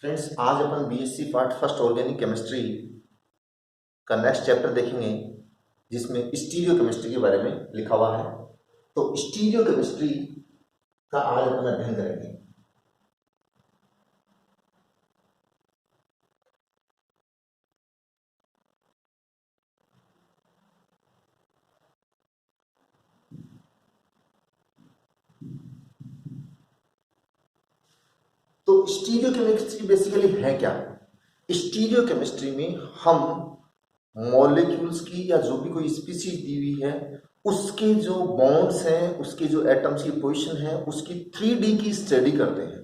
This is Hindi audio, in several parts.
फ्रेंड्स, आज अपन BSc part first organic chemistry का नेक्स्ट चैप्टर देखेंगे जिसमें स्टीरियो केमिस्ट्री के बारे में लिखा हुआ है। तो स्टीरियो केमिस्ट्री का आज अपन अध्ययन करेंगे। तो स्टीरियो केमिस्ट्री बेसिकली है क्या? स्टीरियो केमिस्ट्री में हम मॉलिक्यूल्स की या जो भी कोई स्पीशीज दी हुई है उसके जो बॉन्ड्स हैं, उसके जो एटम्स की पोजीशन है, उसकी 3D की स्टडी करते हैं।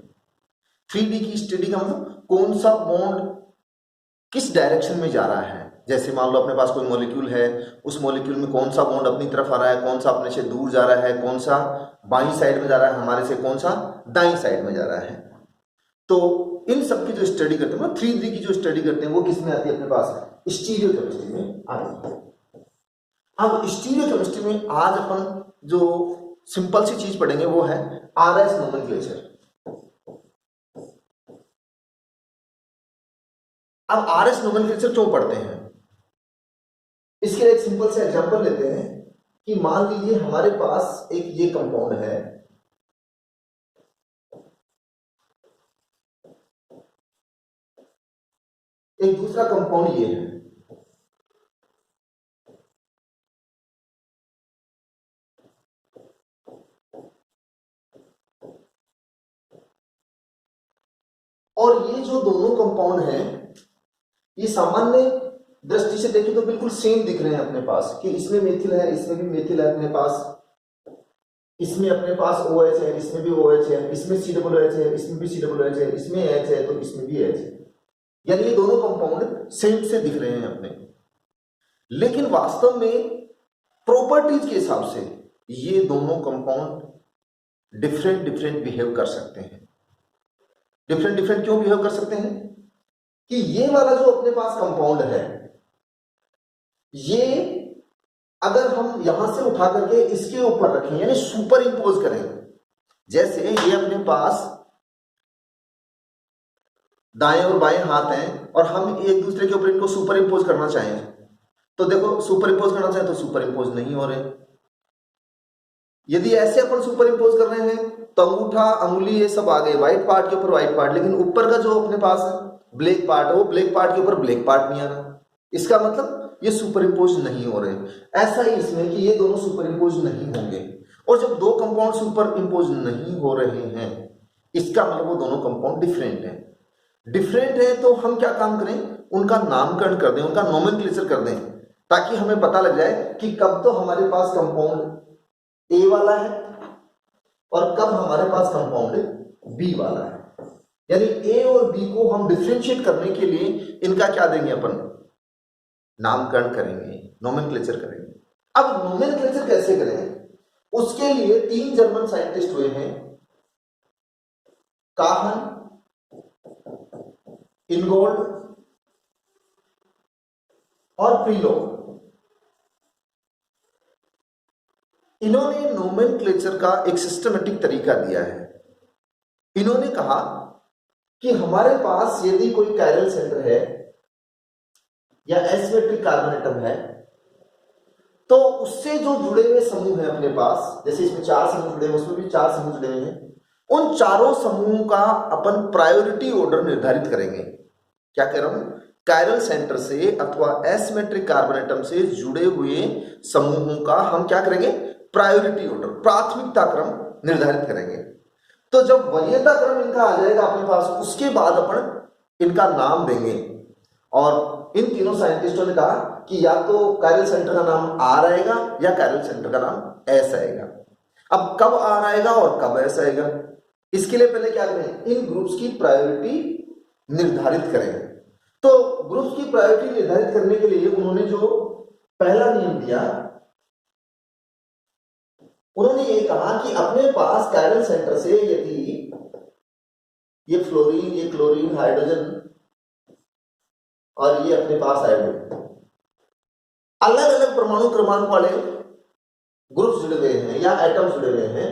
3D की स्टडी का मतलब कौन सा बॉन्ड किस डायरेक्शन में जा रहा है। जैसे मान लो अपने पास कोई मॉलिक्यूल है, उस मॉलिक्यूल में कौन सा बॉन्ड अपनी तरफ आ रहा है, कौन सा अपने से दूर जा रहा है, कौन सा बाईं साइड में जा रहा है हमारे से, कौन सा दाईं साइड में जा रहा है। तो इन सब की जो स्टडी करते हैं, 3D की जो स्टडी करते हैं, वो किस में आती है? अपने पास स्टीरियो केमिस्ट्री में आती है। अब स्टीरियो केमिस्ट्री में आज अपन जो सिंपल सी चीज पढ़ेंगे वो है RS नोमेनक्लेचर। अब RS नोमेनक्लेचर क्यों पढ़ते हैं, इसके लिए एक सिंपल सा एग्जांपल लेते हैं कि मान लीजिए हमारे पास एक ये कंपाउंड है, एक दूसरा कंपाउंड ये है। और ये जो दोनों कंपाउंड हैं ये सामान्य दृष्टि से देखें तो बिल्कुल सेम दिख रहे हैं अपने पास, कि इसमें मेथिल है, इसमें भी मेथिल है अपने पास, इसमें अपने पास OH है, इसमें भी OH है, इसमें COOH है, इसमें भी COOH है, इसमें H है तो इसमें भी H है। यानी ये दोनों कंपाउंड सेम से दिख रहे हैं अपने, लेकिन वास्तव में प्रॉपर्टीज के हिसाब से ये दोनों कंपाउंड डिफरेंट बिहेव कर सकते हैं। डिफरेंट क्यों बिहेव कर सकते हैं? कि ये वाला जो अपने पास कंपाउंड है, ये अगर हम यहां से उठा करके इसके ऊपर रखें यानी सुपर इंपोज करें, जैसे ये अपने पास दाएं और बाएं हाथ हैं और हम एक दूसरे के ऊपर इनको सुपर इंपोज करना चाहें तो देखो, सुपर इंपोज करना चाहें तो सुपर इंपोज नहीं हो रहे। यदि ऐसे अपन सुपर इंपोज कर रहे हैं तो अंगूठा, अंगुली, ये सब आ गए व्हाइट पार्ट के ऊपर व्हाइट पार्ट, लेकिन ऊपर का जो अपने पास है ब्लैक पार्ट है, वो ब्लैक पार्ट के ऊपर ब्लैक पार्ट नहीं आ रहा। इसका मतलब ये सुपर इंपोज नहीं हो रहे। ऐसा ही इसमें कि ये दोनों सुपर इंपोज नहीं होंगे। और जब दो कंपाउंड सुपर इंपोज नहीं हो रहे हैं, इसका मतलब वो दोनों कंपाउंड डिफरेंट हैं। डिफरेंट है तो हम क्या काम करें, उनका नामकरण कर दें, उनका नोमेनक्लेचर कर दें, ताकि हमें पता लग जाए कि कब तो हमारे पास कंपाउंड A वाला है और कब हमारे पास कंपाउंड B वाला है। यानी A और B को हम डिफरेंशिएट करने के लिए इनका क्या देंगे, अपन नामकरण करेंगे, नोमेनक्लेचर करेंगे। अब नोमेनक्लेचर कैसे करें, उसके लिए 3 जर्मन साइंटिस्ट हुए हैं, काहन, इनगोल्ड और प्रीलोग। इन्होंने नोमेनक्लेचर का एक सिस्टमेटिक तरीका दिया है। इन्होंने कहा कि हमारे पास यदि कोई कायरल सेंटर है या एसिमेट्रिक कार्बन एटम है तो उससे जो जुड़े हुए समूह हैं अपने पास, जैसे इसमें 4 समूह जुड़े हैं, उसमें भी 4 समूह जुड़े हुए हैं, उन चारों समूहों का अपन प्रायोरिटी ऑर्डर निर्धारित करेंगे। क्या कह रहा हूं, कायरल सेंटर से अथवा एसिमेट्रिक कार्बन एटम से जुड़े हुए समूहों का हम क्या करेंगे, प्रायोरिटी ऑर्डर, प्राथमिकता क्रम निर्धारित करेंगे। तो जब वरीयता क्रम इनका आ जाएगा अपने पास, उसके बाद अपन इनका नाम देंगे। और इन तीनों साइंटिस्टों ने कहा कि या तो कायरल सेंटर का नाम R आएगा या कायरल सेंटर का नाम S आएगा। अब कब R आएगा और कब S आएगा, इसके लिए पहले क्या करें, इन ग्रुप्स की प्रायोरिटी निर्धारित करें। तो ग्रुप्स की प्रायोरिटी निर्धारित करने के लिए उन्होंने जो पहला नियम दिया, उन्होंने ये कहा कि अपने पास कायरल सेंटर से यदि ये फ्लोरीन, ये क्लोरीन, हाइड्रोजन और ये अपने पास हाइड्रोजन, अलग अलग परमाणु क्रमांक वाले ग्रुप्स जुड़े हुए हैं या एटम्स जुड़े हुए हैं,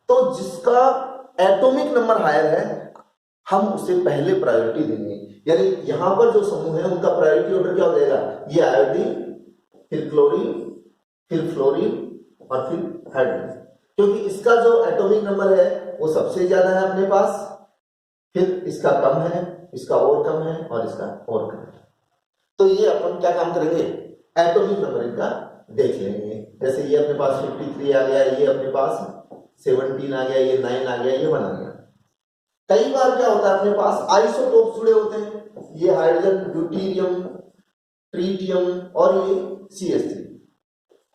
तो जिसका एटॉमिक नंबर हायर है, हम उसे पहले प्रायोरिटी देंगे। यानी यहां पर जो समूह है उनका प्रायोरिटी ऑर्डर क्या हो जाएगा, ये आयोडीन, फिर क्लोरीन, फिर फ्लोरीन और फिर हाइड्रोजन, क्योंकि इसका जो एटॉमिक नंबर है वो सबसे ज्यादा है अपने पास, फिर इसका कम है, इसका और कम है और इसका और कम है। तो ये अपन क्या काम करेंगे, एटॉमिक नंबर इनका देख लेंगे। जैसे ये अपने पास 53 आ गया, ये अपने पास 17 आ गया, ये 9 आ गया, ये 1 आ गया। कई बार क्या होता है अपने पास आइसोटोप जुड़े होते हैं, ये हाइड्रोजन, ड्यूटेरियम, ट्रिटियम और ये CH3,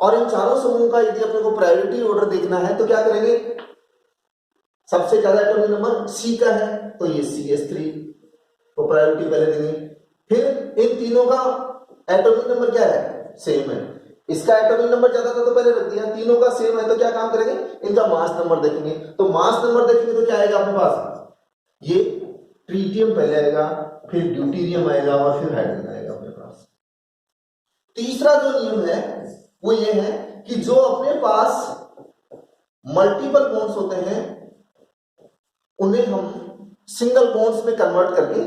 और इन चारों समूहों का यदि अपने को प्रायोरिटी ऑर्डर देखना है तो क्या करेंगे, सबसे ज्यादा एटॉमिक नंबर C का है तो ये CH3 को प्रायोरिटी पहले देंगे। फिर इन तीनों का एटॉमिक नंबर क्या है, सेम है, इसका एटॉमिक नंबर ज्यादा था तो पहले रख दिया, तीनों का सेम है तो क्या काम करेंगे, इनका मास नंबर देखेंगे। तो मास नंबर देखेंगे तो क्या आएगा अपने पास, ये ट्रिटियम पहले आएगा, फिर ड्यूटेरियम आएगा और फिर हाइड्रोजन आएगा अपने पास। तीसरा जो नियम है वो ये है कि जो अपने पास मल्टीपल बॉन्ड्स होते हैं उन्हें हम सिंगल बॉन्ड्स में कन्वर्ट करके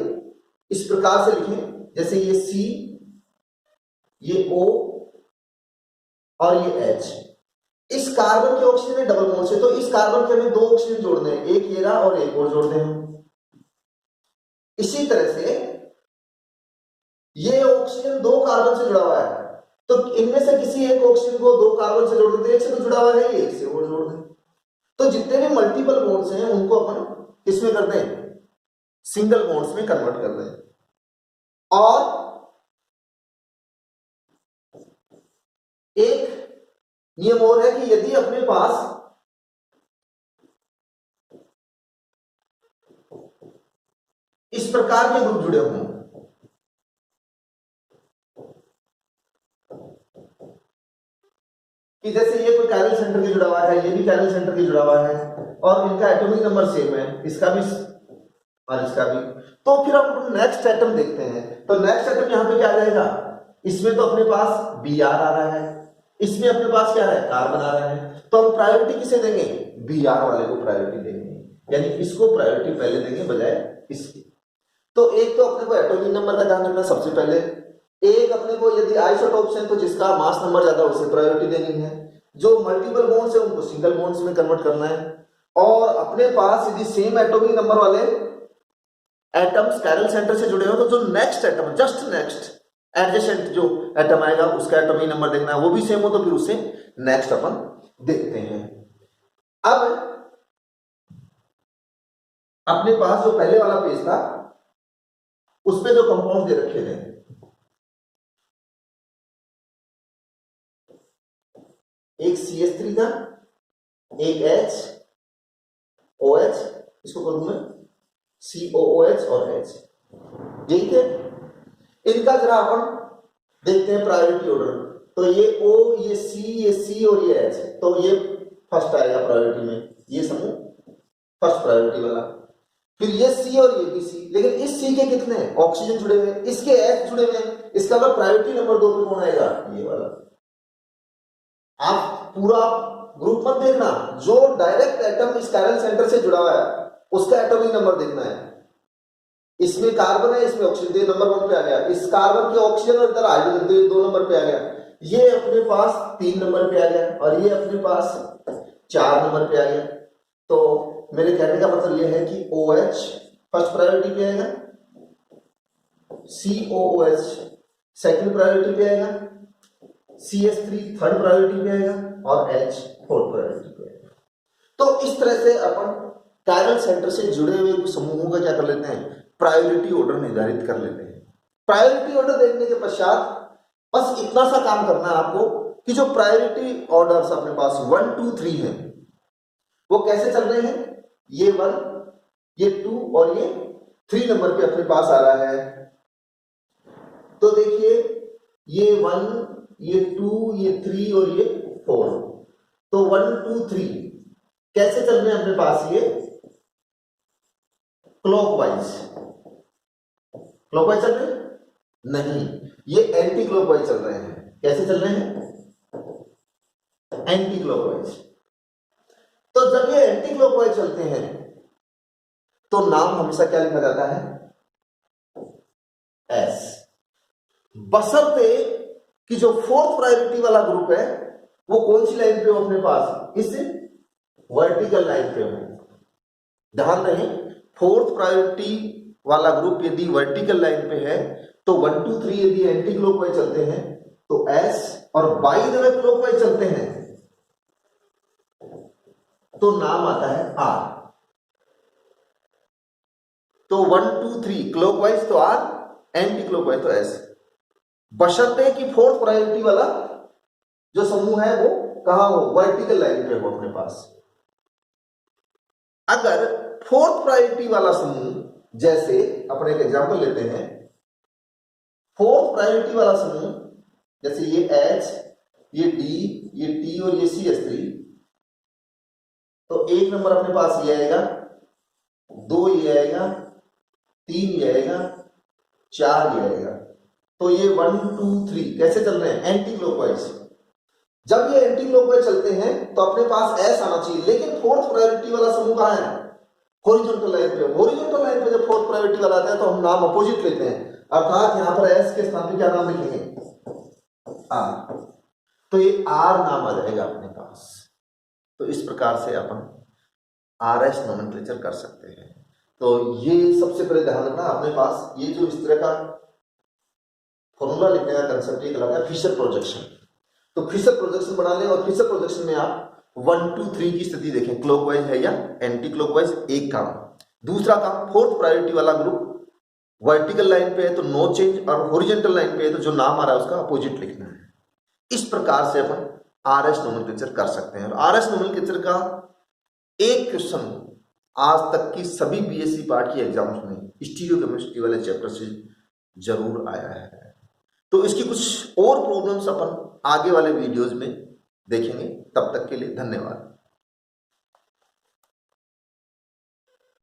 इस प्रकार से लिखें, जैसे ये C, ये O और ये H। इस कार्बन के ऑक्सीजन में डबल बॉन्ड है तो इस कार्बन के हमें 2 ऑक्सीजन जोड़ने हैं, एक ये रहा और एक और जोड़ने हैं। इसी तरह से ये ऑक्सीजन 2 कार्बन से जुड़ा हुआ है तो इनमें से किसी एक ऑक्सीजन को 2 कार्बन से जोड़ देते हैं, एक से तो जुड़ा हुआ है, ये एक से और जोड़ दें। तो जितने भी मल्टीपल बॉन्ड्स हैं उनको अपन किसमें करते हैं, सिंगल बॉन्ड्स में कन्वर्ट कर दें। और एक नियम और है कि यदि अपने पास इस प्रकार के ग्रुप जुड़े हों, कि जैसे ये कोई कैरल सेंटर के जुड़ा हुआ है, ये भी कैरल सेंटर के जुड़ा हुआ है और इनका एटॉमिक नंबर सेम है, इसका भी और इसका भी, तो फिर हम नेक्स्ट एटम देखते हैं। तो नेक्स्ट एटम यहां पे क्या आ जाएगा, इसमें तो अपने पास Br आ रहा है, इसमें अपने पास क्या है, कार्बन आ रहा है, तो हम प्रायोरिटी किसे देंगे, Br वाले को प्रायोरिटी देंगे, यानी इसको प्रायोरिटी पहले देंगे बजाय इसकी। तो एक तो अपने को एटॉमिक नंबर का ध्यान रखना सबसे पहले, एक अपने को यदि आइसोटोप्स हैं तो जिसका मास नंबर ज्यादा उसे प्रायोरिटी देनी है, जो मल्टीपल बॉन्ड्स है उनको सिंगल बॉन्ड्स में कन्वर्ट करना है, और अपने पास यदि सेम एटॉमिक नंबर वाले एटम्स कैरल सेंटर से जुड़े हो तो जो next atom, just next adjacent जो एटम आएगा उसका एटॉमिक नंबर देखना है, वो भी सेम हो तो फिर उसे नेक्स्ट अपन देखते हैं। अब अपने पास जो पहले वाला पेज था उस पे जो कंपाउंड दे रखे थे, एक CH3 था, एक H, OH, इसको कर दूं मैं COOH और H, यही थे। इनका जरा अपन देखते हैं प्रायोरिटी ऑर्डर। तो ये O, ये C और ये H, तो ये फर्स्ट आएगा प्रायोरिटी में, ये समूह फर्स्ट प्रायोरिटी वाला। फिर ये C और ये भी C, लेकिन इस C के कितने ऑक्सीजन जुड़े हुए, इसके H जुड़े हुए, इसका मतलब प्रायोरिटी नंबर 2 पे कौन आएगा, ये वाला। आप पूरा ग्रुप मत देखना, जो डायरेक्ट एटम इस कैरल सेंटर से जुड़ा हुआ है उसका एटॉमिक नंबर देखना है। इसमें कार्बन है, इसमें ऑक्सीजन, ये नंबर 1 पे आ गया, इस कार्बन के ऑक्सीजन और इधर हाइड्रोजन, ये 2 नंबर पे आ गया, ये अपने पास 3 नंबर पे आ गया और ये अपने पास 4 नंबर पे आ गया। तो मेरे कहने का मतलब ये है कि OH फर्स्ट प्रायोरिटी पे आएगा, COOH सेकंड प्रायोरिटी पे आएगा, CH3 थर्ड प्रायोरिटी पे आएगा और H फोर्थ प्रायोरिटी पे आएगा। तो इस तरह से अपन कैरल सेंटर से जुड़े हुए समूहों का क्या कर लेते हैं, प्रायोरिटी ऑर्डर निर्धारित कर लेते हैं। प्रायोरिटी ऑर्डर देखने के पश्चात बस इतना सा काम करना है आपको कि जो प्रायोरिटी ऑर्डर्स अपने पास 1 2 3 है वो कैसे चल रहे हैं, ये 1, ये 2 और ये 3 नंबर पे अपने पास आ रहा है। तो देखिए ये 1, ये 2, ये 3 और ये 4, तो 1 2 3 कैसे चल रहे हैं अपने पास, ये क्लॉकवाइज चल रहे हैं, नहीं ये एंटी क्लॉकवाइज चल रहे हैं। कैसे चल रहे हैं, एंटी क्लॉकवाइज। तो जब ये एंटी क्लॉकवाइज चलते हैं तो नाम हमेशा क्या लिखा जाता है? एस। बशर्ते कि जो फोर्थ प्रायोरिटी वाला ग्रुप है वो कौन सी लाइन पे हो अपने पास? इस वर्टिकल लाइन पे हो। ध्यान रहे, फोर्थ प्रायोरिटी वाला ग्रुप यदि वर्टिकल लाइन पे है तो 1 2 3 यदि एंटी क्लॉकवाइज चलते हैं तो एस, और बाई द वे क्लॉकवाइज चलते हैं तो नाम आता है आर। तो 1 2 3 क्लॉकवाइज तो आर, एंटी क्लॉकवाइज तो एस। बशर्ते कि फोर्थ प्रायोरिटी वाला जो समूह है वो कहां हो? वर्टिकल लाइन पे हो अपने पास। अगर फोर्थ प्रायोरिटी वाला समूह, जैसे अपने एक एग्जांपल लेते हैं, फोर्थ प्रायोरिटी वाला समूह जैसे ये H, ये D, ये T और ये CH3, तो एक नंबर अपने पास ये आएगा, 2 ये आएगा, 3 ये आएगा, 4 ये आएगा। तो ये 1 2 3 कैसे चल रहे हैं? Anti clockwise. जब ये एंटी क्लॉकवाइज चलते हैं तो अपने पास S आना चाहिए, लेकिन फोर्थ प्रायोरिटी वाला समूह कहां है? हॉरिजॉन्टल लाइन पे। हॉरिजॉन्टल लाइन पे जब फोर्थ प्रायोरिटी वाला आता है तो हम नाम अपोजिट लेते हैं, अर्थात यहां पर एस के स्थान पे क्या नाम लिखेंगे? आर। तो ये आर नाम आ जाएगा अपने पास। तो इस प्रकार से अपन आरएस नोमेनक्लेचर कर सकते हैं। तो ये सबसे पहले ध्यान रखना, अपने पास ये जो इस तरह का फॉर्मूला लिखने का कंसेप्ट ये कहलाता है फिशर प्रोजेक्शन। तो फिशर प्रोजेक्शन बना लें, और फिशर प्रोजेक्शन में आप 1 2 3 की स्थिति देखें, क्लॉकवाइज है या एंटी क्लॉकवाइज, एक काम। दूसरा काम, फोर्थ प्रायोरिटी वाला ग्रुप वर्टिकल लाइन पे है तो नो चेंज, और हॉरिजॉन्टल लाइन पे है तो जो नाम आ रहा है उसका अपोजिट लिखना है। इस प्रकार से अपन आरएस नोमेनक्लेचर कर सकते हैं। और आरएस नोमेनक्लेचर का एक क्वेश्चन आज तक की सभी बीएससी पार्ट की एग्जाम्स में स्टीरियोकेमिस्ट्री वाले चैप्टर से जरूर आया है। तो इसकी कुछ और प्रॉब्लम्स अपन आगे वाले वीडियोस में देखेंगे। तब तक के लिए धन्यवाद।